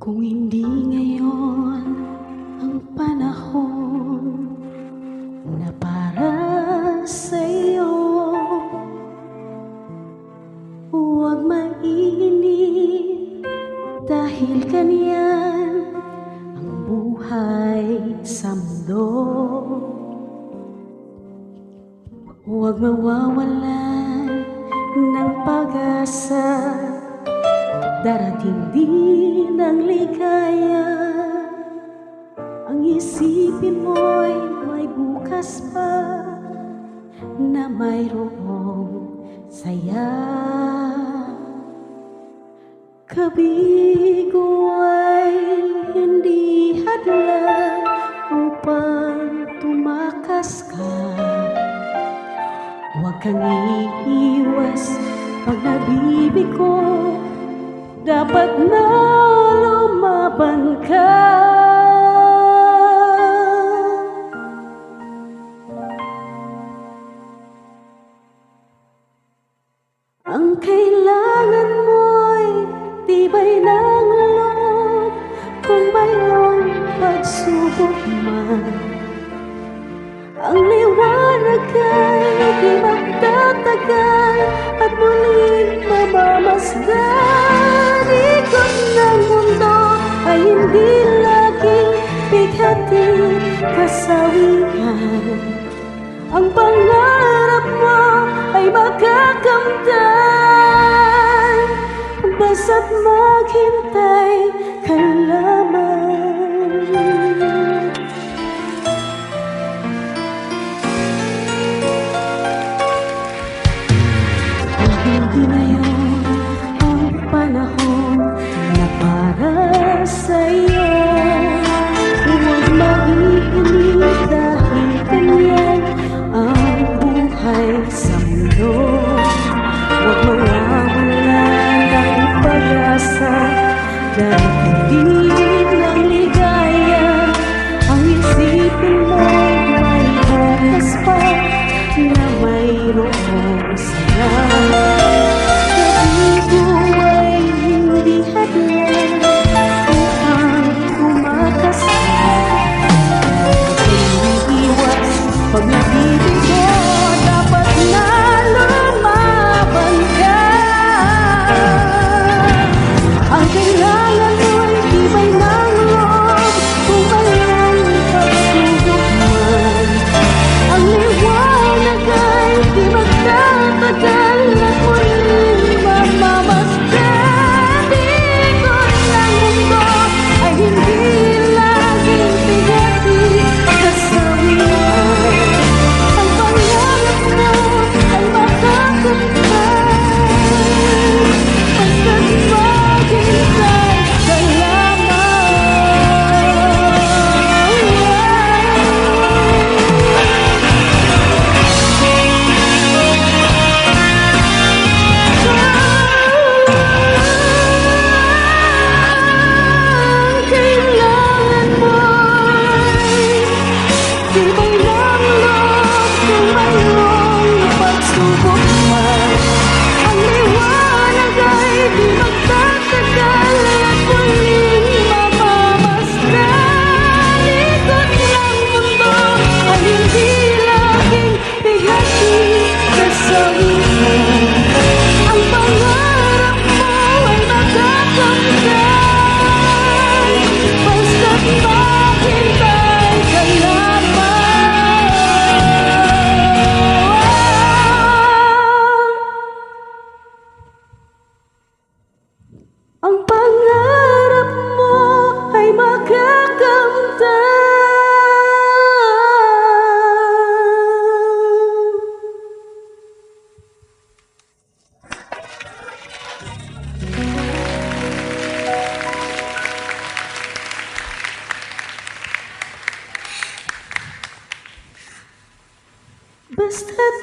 Kung hindi ngayon ang panahon na para sa'yo, huwag mainip dahil ganyan ang buhay sa mundo. Huwag mawawalan ng pag-asa, darating din ang ligaya. Ang isipin mo'y may bukas pa na mayroong saya. Kabigo ay hindi hadlang upang tumakas ka. Huwag kang iiwas pag nabibigo, dapat na lumaban ka. Ang kailangan mo'y tibay ng loob, kung mayroong pagsubok man. Ang liwanag ay di magtatagal at muling mamamasdan. Ikot ng mundo ay hindi laging bighati kasawian. Ang pangarap mo ay makakamtan, basta't maghintay ka lamang. Hindi ngayon ang panahon na para sa'yo. Huwag mag-iinip dahil ganyan ang buhay sa mundo. Huwag mawawalan ng pag-asa, dahil din ang ligaya. Ang isipin mo may bukas pa na mayroong saya. Pag nabibigo, dapat na lumaban ka. Ang kailangan mo'y tibay ng loob, kung mayroong pagsubok man. Ang liwanag ay di magtatagal at muling mamamasdan. Ikot ng mundo ay hindi laging bigati kasawian. Ang pangarap mo ay makakamtan. Basta't